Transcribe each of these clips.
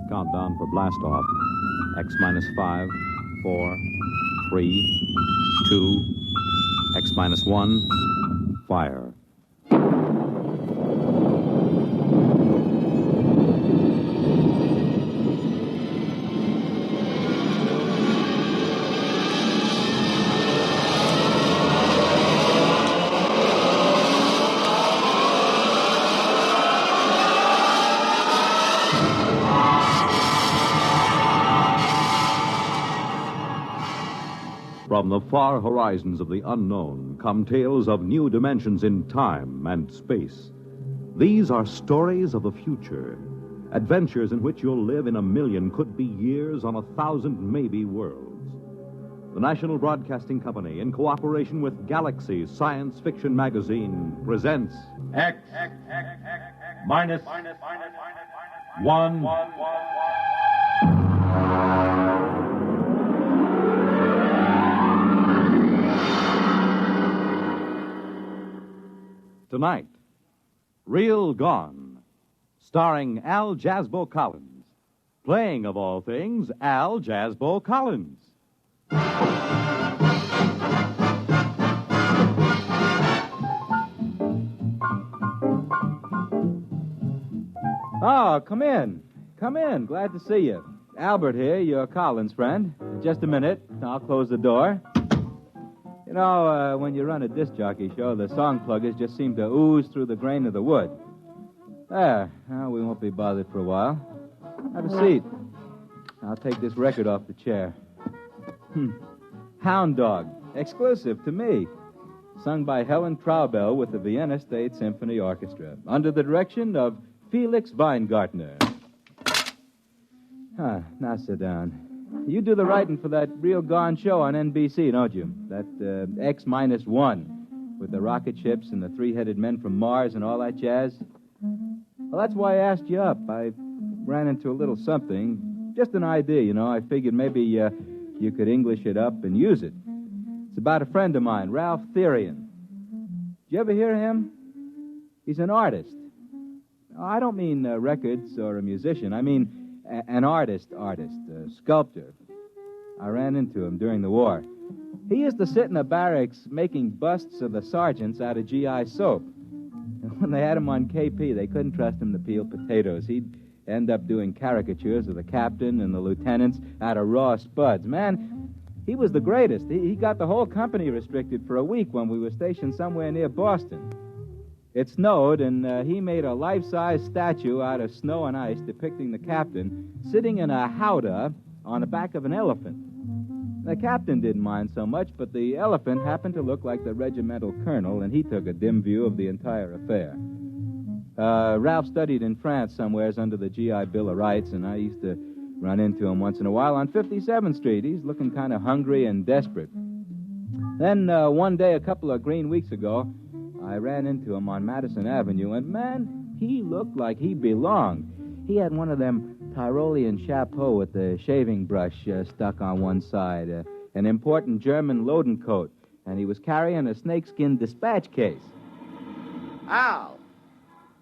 Countdown for blast off. X minus 5, 4, 3, 2, X minus 1, fire. From the far horizons of the unknown come tales of new dimensions in time and space. These are stories of the future, adventures in which you'll live in a million, could be years, on 1,000 maybe worlds. The National Broadcasting Company, in cooperation with Galaxy Science Fiction Magazine, presents X minus 1. Tonight, Real Gone, starring Al Jasbo Collins, playing, of all things, Al Jasbo Collins. Oh, come in. Come in. Glad to see you. Albert here, your Collins friend. Just a minute. I'll close the door. You know, when you run a disc jockey show, the song pluggers just seem to ooze through the grain of the wood. There. Well, we won't be bothered for a while. Have a seat. I'll take this record off the chair. Hound Dog. Exclusive to me. Sung by Helen Traubel with the Vienna State Symphony Orchestra, under the direction of Felix Weingartner. Now sit down. You do the writing for that Real Gone show on NBC, don't you? That X minus 1, with the rocket ships and the three-headed men from Mars and all that jazz. Well, that's why I asked you up. I ran into a little something. Just an idea, you know. I figured maybe you could English it up and use it. It's about a friend of mine, Ralph Therian. Did you ever hear of him? He's an artist. I don't mean records or a musician. I mean an artist, a sculptor. I ran into him during the war. He used to sit in the barracks making busts of the sergeants out of GI soap. And when they had him on KP, they couldn't trust him to peel potatoes. He'd end up doing caricatures of the captain and the lieutenants out of raw spuds. Man, he was the greatest. He got the whole company restricted for a week when we were stationed somewhere near Boston. It snowed, and he made a life-size statue out of snow and ice depicting the captain sitting in a howdah on the back of an elephant. The captain didn't mind so much, but the elephant happened to look like the regimental colonel, and he took a dim view of the entire affair. Ralph studied in France somewheres under the GI Bill of Rights, and I used to run into him once in a while on 57th Street. He's looking kind of hungry and desperate. Then one day, a couple of green weeks ago, I ran into him on Madison Avenue, and, man, he looked like he belonged. He had one of them Tyrolean chapeaux with the shaving brush stuck on one side, an important German loading coat, and he was carrying a snakeskin dispatch case. Al!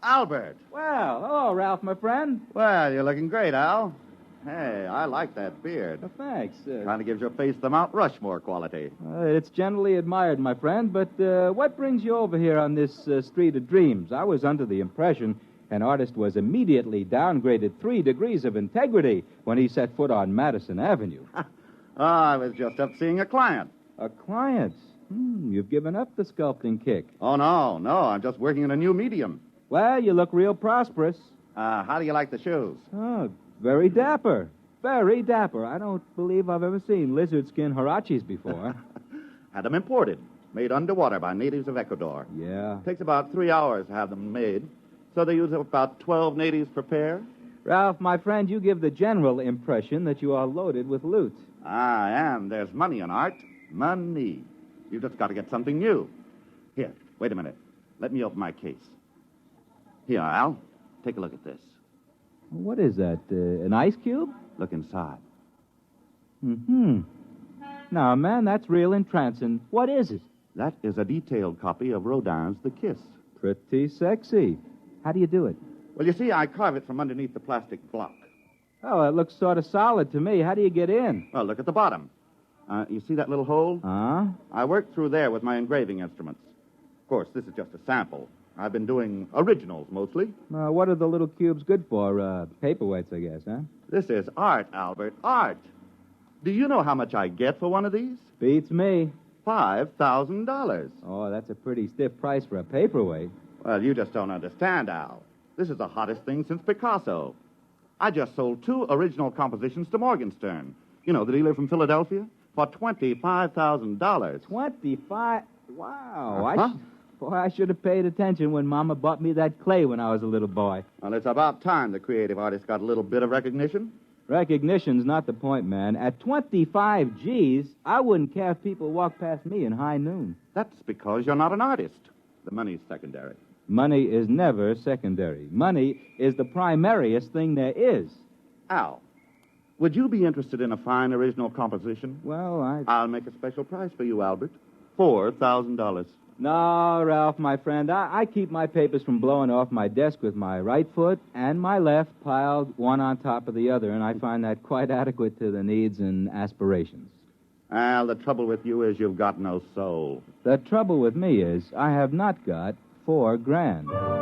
Albert! Well, hello, Ralph, my friend. Well, you're looking great, Al. Hey, I like that beard. Thanks. Kind of gives your face the Mount Rushmore quality. It's generally admired, my friend, but what brings you over here on this street of dreams? I was under the impression an artist was immediately downgraded 3 degrees of integrity when he set foot on Madison Avenue. I was just up seeing a client. A client? You've given up the sculpting kick. Oh, no, I'm just working in a new medium. Well, you look real prosperous. How do you like the shoes? Oh, very dapper. Very dapper. I don't believe I've ever seen lizard skin huaraches before. Had them imported, made underwater by natives of Ecuador. Yeah. Takes about 3 hours to have them made, so they use about 12 natives per pair. Ralph, my friend, you give the general impression that you are loaded with loot. I am. There's money in art. Money. You've just got to get something new. Here, wait a minute. Let me open my case. Here, Al, take a look at this. What is that, an ice cube? Look inside. Now, man, that's real entrancing. What is it? That is a detailed copy of Rodin's The Kiss. Pretty sexy. How do you do it? Well, you see, I carve it from underneath the plastic block. Oh, it looks sort of solid to me. How do you get in? Well, look at the bottom. You see that little hole? Huh? I worked through there with my engraving instruments. Of course, this is just a sample. I've been doing originals mostly. What are the little cubes good for? Paperweights, I guess, huh? This is art, Albert, art. Do you know how much I get for one of these? Beats me. $5,000. Oh, that's a pretty stiff price for a paperweight. Well, you just don't understand, Al. This is the hottest thing since Picasso. I just sold 2 original compositions to Morgenstern. You know, the dealer from Philadelphia? For $25,000. 25? Wow. Uh-huh. Boy, I should have paid attention when Mama bought me that clay when I was a little boy. Well, it's about time the creative artist got a little bit of recognition. Recognition's not the point, man. At 25 G's, I wouldn't care if people walked past me in high noon. That's because you're not an artist. The money's secondary. Money is never secondary. Money is the primariest thing there is. Al, would you be interested in a fine original composition? Well, I'll make a special price for you, Albert. $4,000. No, Ralph, my friend. I keep my papers from blowing off my desk with my right foot and my left piled one on top of the other, and I find that quite adequate to the needs and aspirations. Al, the trouble with you is you've got no soul. The trouble with me is I have not got $4,000.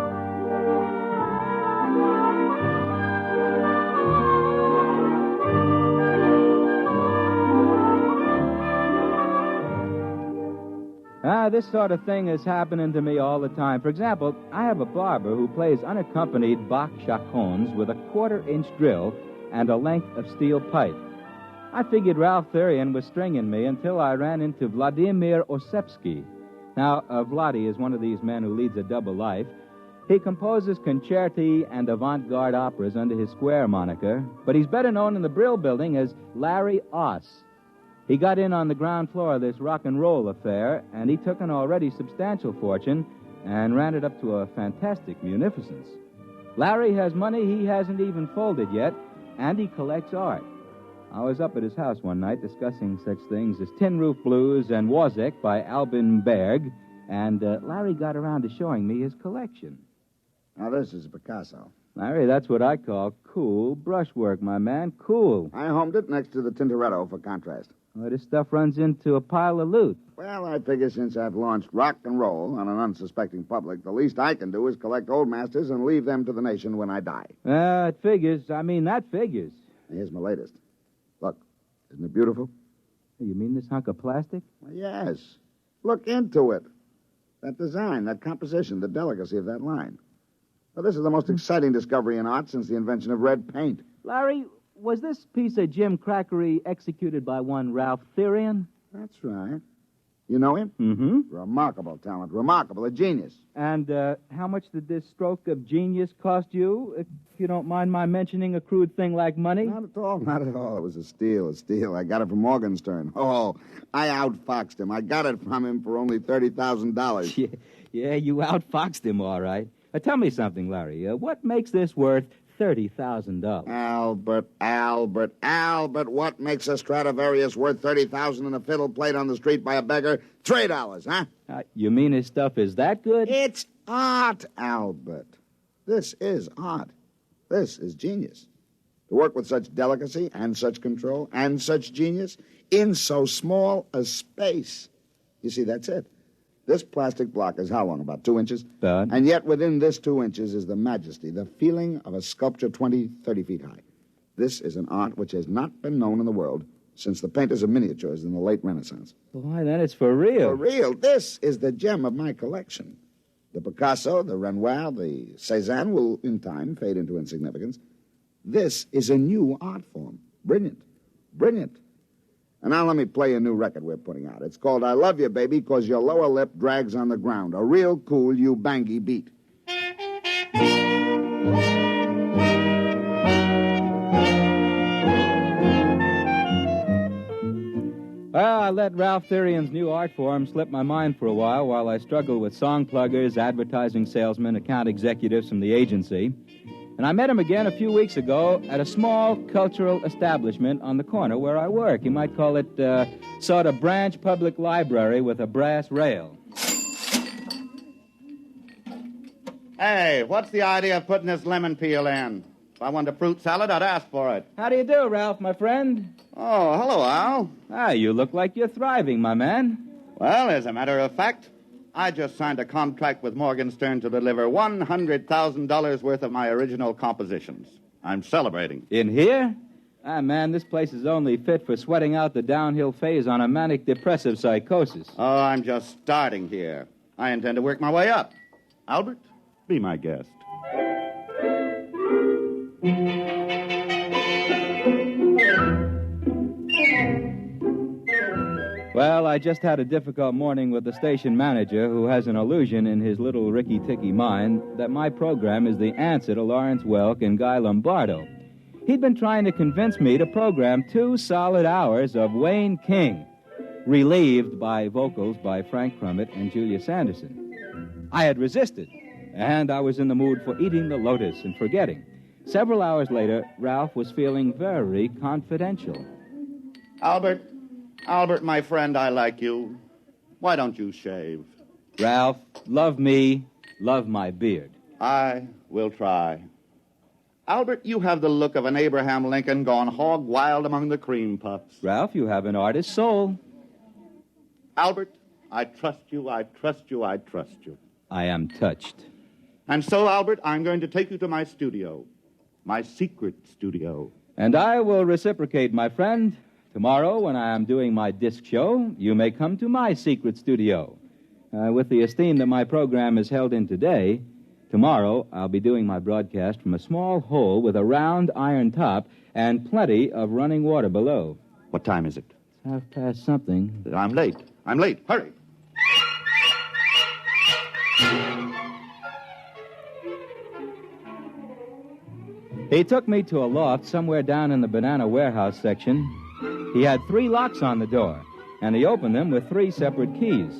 This sort of thing is happening to me all the time. For example, I have a barber who plays unaccompanied Bach chaconnes with a 1/4-inch drill and a length of steel pipe. I figured Ralph Therian was stringing me until I ran into Vladimir Osepsky. Now, Vladi is one of these men who leads a double life. He composes concerti and avant-garde operas under his Square moniker, but he's better known in the Brill Building as Larry Oss. He got in on the ground floor of this rock and roll affair, and he took an already substantial fortune and ran it up to a fantastic munificence. Larry has money he hasn't even folded yet, and he collects art. I was up at his house one night discussing such things as Tin Roof Blues and Wozzeck by Albin Berg, and Larry got around to showing me his collection. Now, this is Picasso. Larry, that's what I call cool brushwork, my man, cool. I homed it next to the Tintoretto for contrast. Well, this stuff runs into a pile of loot. Well, I figure since I've launched rock and roll on an unsuspecting public, the least I can do is collect old masters and leave them to the nation when I die. It figures. I mean, that figures. Here's my latest. Look, isn't it beautiful? You mean this hunk of plastic? Well, yes. Look into it. That design, that composition, the delicacy of that line. Well, this is the most exciting discovery in art since the invention of red paint. Larry, was this piece of Jim Crackery executed by one Ralph Therian? That's right. You know him? Mm-hmm. Remarkable talent. Remarkable. A genius. And how much did this stroke of genius cost you, if you don't mind my mentioning a crude thing like money? Not at all. Not at all. It was a steal. I got it from Morgenstern. Oh, I outfoxed him. I got it from him for only $30,000. Yeah, you outfoxed him, all right. Tell me something, Larry. What makes this worth $30,000? Albert, what makes a Stradivarius worth $30,000 and a fiddle played on the street by a beggar $3, huh? You mean his stuff is that good? It's art, Albert. This is art. This is genius. To work with such delicacy and such control and such genius in so small a space. You see, that's it. This plastic block is how long? About 2 inches? About. And yet within this 2 inches is the majesty, the feeling of a sculpture 20, 30 feet high. This is an art which has not been known in the world since the painters of miniatures in the late Renaissance. Boy, then it's for real. For real. This is the gem of my collection. The Picasso, the Renoir, the Cézanne will, in time, fade into insignificance. This is a new art form. Brilliant. Brilliant. And now let me play a new record we're putting out. It's called I Love You, Baby, 'Cause Your Lower Lip Drags on the Ground. A real cool you-bangy beat. Well, I let Ralph Therian's new art form slip my mind for a while I struggled with song pluggers, advertising salesmen, account executives from the agency. And I met him again a few weeks ago at a small cultural establishment on the corner where I work. You might call it sort of branch public library with a brass rail. Hey, what's the idea of putting this lemon peel in? If I wanted a fruit salad, I'd ask for it. How do you do, Ralph, my friend? Oh, hello, Al. Ah, you look like you're thriving, my man. Well, as a matter of fact, I just signed a contract with Morgenstern to deliver $100,000 worth of my original compositions. I'm celebrating. In here? Ah, man, this place is only fit for sweating out the downhill phase on a manic depressive psychosis. Oh, I'm just starting here. I intend to work my way up. Albert, be my guest. Well, I just had a difficult morning with the station manager who has an illusion in his little ricky-ticky mind that my program is the answer to Lawrence Welk and Guy Lombardo. He'd been trying to convince me to program 2 solid hours of Wayne King, relieved by vocals by Frank Crummett and Julia Sanderson. I had resisted, and I was in the mood for eating the lotus and forgetting. Several hours later, Ralph was feeling very confidential. Albert, my friend, I like you. Why don't you shave? Ralph, love me, love my beard. I will try. Albert, you have the look of an Abraham Lincoln gone hog wild among the cream puffs. Ralph, you have an artist's soul. Albert, I trust you, I trust you, I trust you. I am touched. And so, Albert, I'm going to take you to my studio. My secret studio. And I will reciprocate, my friend. Tomorrow, when I am doing my disc show, you may come to my secret studio. With the esteem that my program is held in today, tomorrow I'll be doing my broadcast from a small hole with a round iron top and plenty of running water below. What time is it? It's something. I'm late. Hurry. He took me to a loft somewhere down in the banana warehouse section. He had 3 locks on the door, and he opened them with 3 separate keys.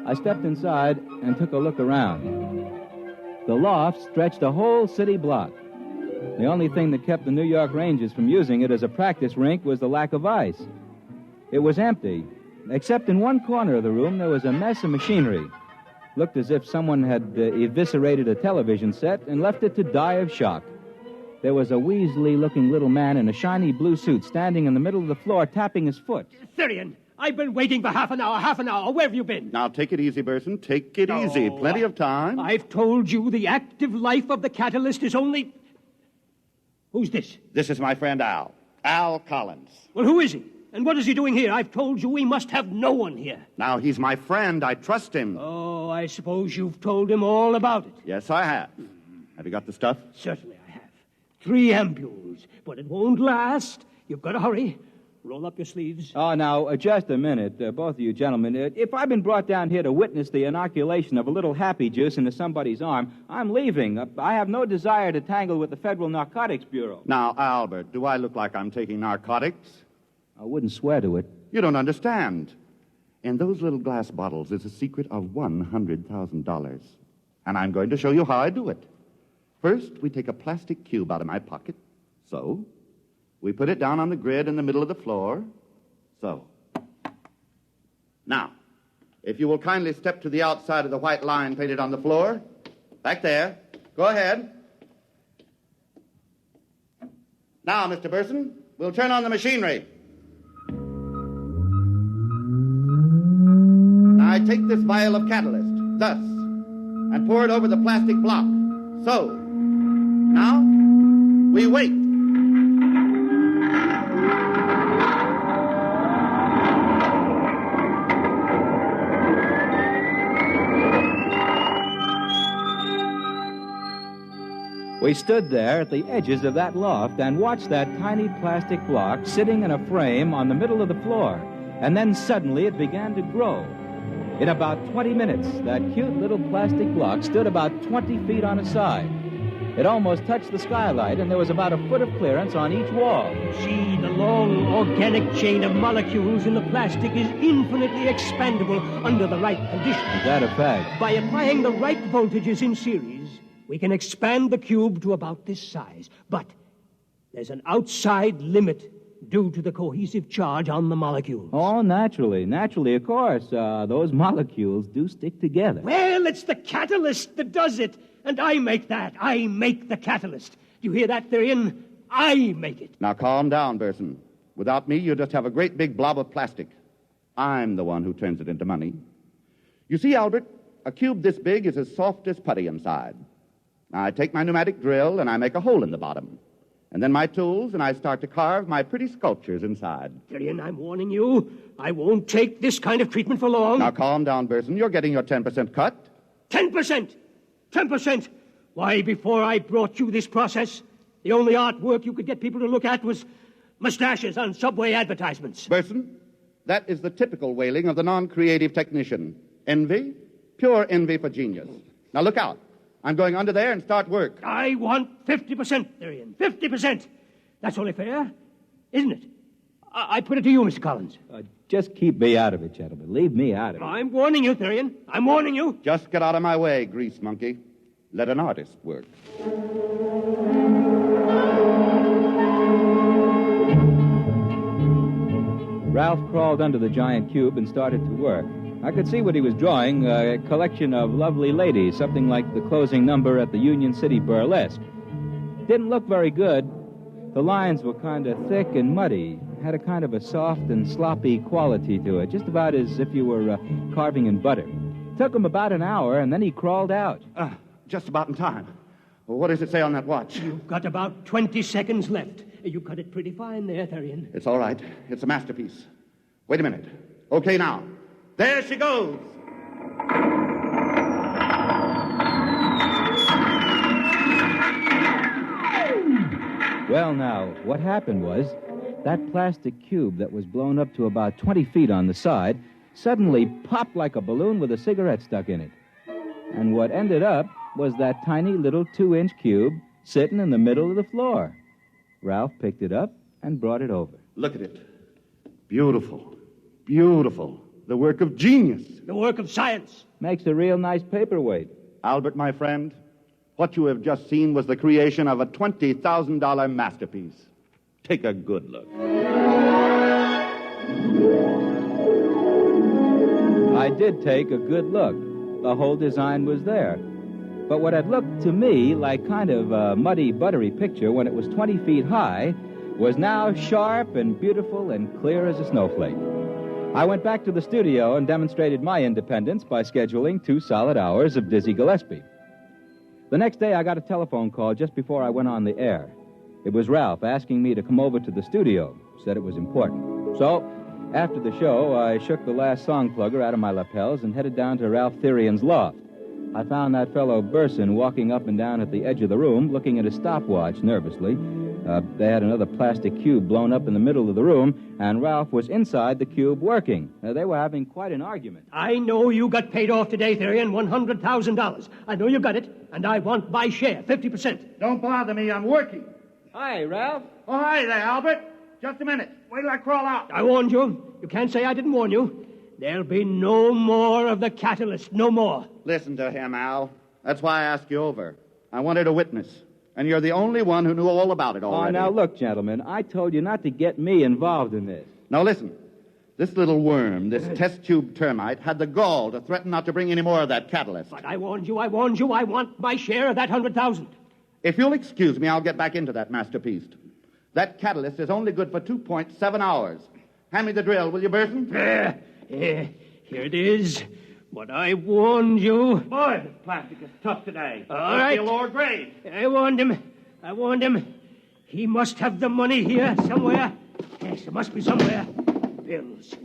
I stepped inside and took a look around. The loft stretched a whole city block. The only thing that kept the New York Rangers from using it as a practice rink was the lack of ice. It was empty, except in one corner of the room there was a mess of machinery. Looked as if someone had eviscerated a television set and left it to die of shock. There was a weaselly-looking little man in a shiny blue suit standing in the middle of the floor tapping his foot. Syrian, I've been waiting for half an hour. Where have you been? Now, take it easy, Burson. Take it easy. Plenty of time. I've told you the active life of the catalyst is only... Who's this? This is my friend Al. Al Collins. Well, who is he? And what is he doing here? I've told you we must have no one here. Now, he's my friend. I trust him. Oh, I suppose you've told him all about it. Yes, I have. Have you got the stuff? Certainly I have. 3 ampules, but it won't last. You've got to hurry. Roll up your sleeves. Oh, now, just a minute, both of you gentlemen. If I've been brought down here to witness the inoculation of a little happy juice into somebody's arm, I'm leaving. I have no desire to tangle with the Federal Narcotics Bureau. Now, Albert, do I look like I'm taking narcotics? I wouldn't swear to it. You don't understand. In those little glass bottles is a secret of $100,000. And I'm going to show you how I do it. First, we take a plastic cube out of my pocket. So. We put it down on the grid in the middle of the floor. So. Now, if you will kindly step to the outside of the white line painted on the floor. Back there. Go ahead. Now, Mr. Burson, we'll turn on the machinery. Now, I take this vial of catalyst, thus, and pour it over the plastic block. So. Now, we wait. We stood there at the edges of that loft and watched that tiny plastic block sitting in a frame on the middle of the floor. And then suddenly it began to grow. In about 20 minutes, that cute little plastic block stood about 20 feet on its side. It almost touched the skylight, and there was about a foot of clearance on each wall. See, the long organic chain of molecules in the plastic is infinitely expandable under the right conditions. Is that a fact? By applying the right voltages in series, we can expand the cube to about this size. But there's an outside limit due to the cohesive charge on the molecules. Oh, naturally, of course. Those molecules do stick together. Well, it's the catalyst that does it. And I make that. I make the catalyst. Do you hear that, Therian? I make it. Now calm down, Burson. Without me, you just have a great big blob of plastic. I'm the one who turns it into money. You see, Albert, a cube this big is as soft as putty inside. Now, I take my pneumatic drill and I make a hole in the bottom. And then my tools, and I start to carve my pretty sculptures inside. Therian, I'm warning you. I won't take this kind of treatment for long. Now calm down, Burson. You're getting your 10% cut. 10%! 10%! Why, before I brought you this process, the only artwork you could get people to look at was mustaches on subway advertisements. Burson, that is the typical wailing of the non-creative technician. Envy, pure envy for genius. Now look out. I'm going under there and start work. I want 50%, Therian. 50%. That's only fair, isn't it? I put it to you, Mr. Collins. Just keep me out of it, gentlemen. Leave me out of it. I'm warning you, Therian. I'm warning you. Just get out of my way, grease monkey. Let an artist work. Ralph crawled under the giant cube and started to work. I could see what he was drawing, a collection of lovely ladies, something like the closing number at the Union City Burlesque. Didn't look very good. The lines were kind of thick and muddy, had a kind of a soft and sloppy quality to it, just about as if you were carving in butter. Took him about an hour, and then he crawled out. Just about in time. Well, what does it say on that watch? You've got about 20 seconds left. You cut it pretty fine there, Therian. It's all right. It's a masterpiece. Wait a minute. Okay, now. There she goes. Well, now, what happened was that plastic cube that was blown up to about 20 feet on the side suddenly popped like a balloon with a cigarette stuck in it. And what ended up was that tiny little 2-inch cube sitting in the middle of the floor. Ralph picked it up and brought it over. Look at it. Beautiful. Beautiful. The work of genius. The work of science. Makes a real nice paperweight. Albert, my friend, what you have just seen was the creation of a $20,000 masterpiece. Take a good look. I did take a good look. The whole design was there. But what had looked to me like kind of a muddy, buttery picture when it was 20 feet high was now sharp and beautiful and clear as a snowflake. I went back to the studio and demonstrated my independence by scheduling 2 solid hours of Dizzy Gillespie. The next day, I got a telephone call just before I went on the air. It was Ralph asking me to come over to the studio. Said it was important. So, after the show, I shook the last song plugger out of my lapels and headed down to Ralph Therian's loft. I found that fellow Burson walking up and down at the edge of the room, looking at his stopwatch nervously. They had another plastic cube blown up in the middle of the room, and Ralph was inside the cube working. They were having quite an argument. I know you got paid off today, Therian, $100,000. I know you got it, and I want my share, 50%. Don't bother me. I'm working. Hi, Ralph. Oh, hi there, Albert. Just a minute. Wait till I crawl out. I warned you. You can't say I didn't warn you. There'll be no more of the catalyst, no more. Listen to him, Al. That's why I asked you over. I wanted a witness, and you're the only one who knew all about it already. Oh, now look, gentlemen, I told you not to get me involved in this. Now listen. This little worm, this test tube termite, had the gall to threaten not to bring any more of that catalyst. But I warned you. I want my share of that 100,000. If you'll excuse me, I'll get back into that masterpiece. That catalyst is only good for 2.7 hours. Hand me the drill, will you, Burson? Here it is. What I warned you. Boy, this plastic is tough today. All right. Must be a lower grade. I warned him. He must have the money here somewhere. Yes, there must be somewhere. Bills.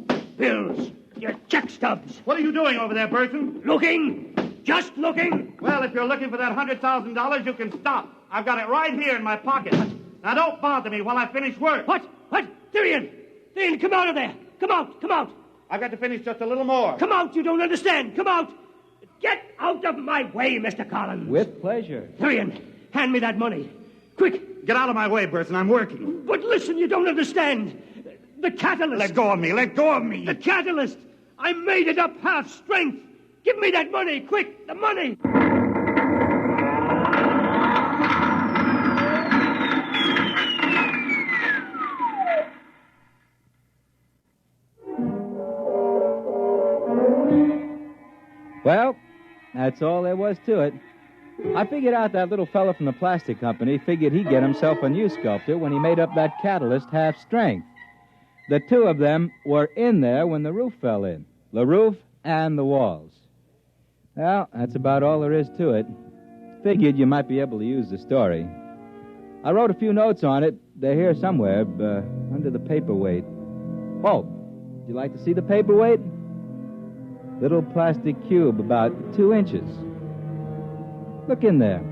Your check stubs. What are you doing over there, Burson? Looking. Just looking. Well, if you're looking for that $100,000, you can stop. I've got it right here in my pocket. Now, don't bother me while I finish work. What? Therian, come out of there. Come out. I've got to finish just a little more. Come out, you don't understand. Come out. Get out of my way, Mr. Collins. With pleasure. Therian, hand me that money. Quick. Get out of my way, Burson. I'm working. But listen, you don't understand. The catalyst. Let go of me. Let go of me. The catalyst. I made it up half strength. Give me that money. Quick, the money. Well, that's all there was to it. I figured out that little fella from the plastic company figured he'd get himself a new sculptor when he made up that catalyst half strength. The two of them were in there when the roof fell in. The roof and the walls. Well, that's about all there is to it. Figured you might be able to use the story. I wrote a few notes on it. They're here somewhere, under the paperweight. Oh, would you like to see the paperweight? Little plastic cube about 2 inches. Look in there.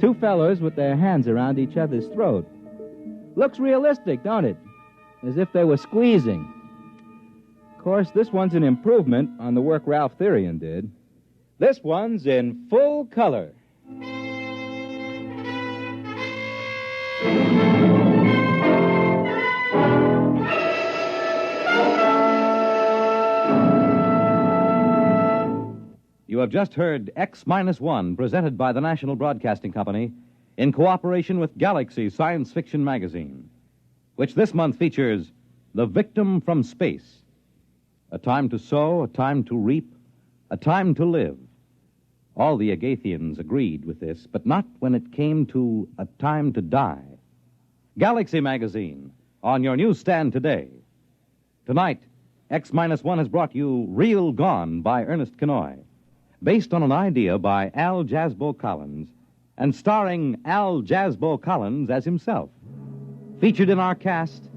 Two fellers with their hands around each other's throat. Looks realistic, don't it? As if they were squeezing. Of course, this one's an improvement on the work Ralph Therian did. This one's in full color. You have just heard X-1, presented by the National Broadcasting Company in cooperation with Galaxy Science Fiction Magazine, which this month features The Victim from Space. A time to sow, a time to reap, a time to live. All the Agathians agreed with this, but not when it came to a time to die. Galaxy Magazine, on your newsstand today. Tonight, X-1 has brought you Real Gone by Ernest Kinoy, based on an idea by Al Jasbo Collins and starring Al Jasbo Collins as himself. Featured in our cast,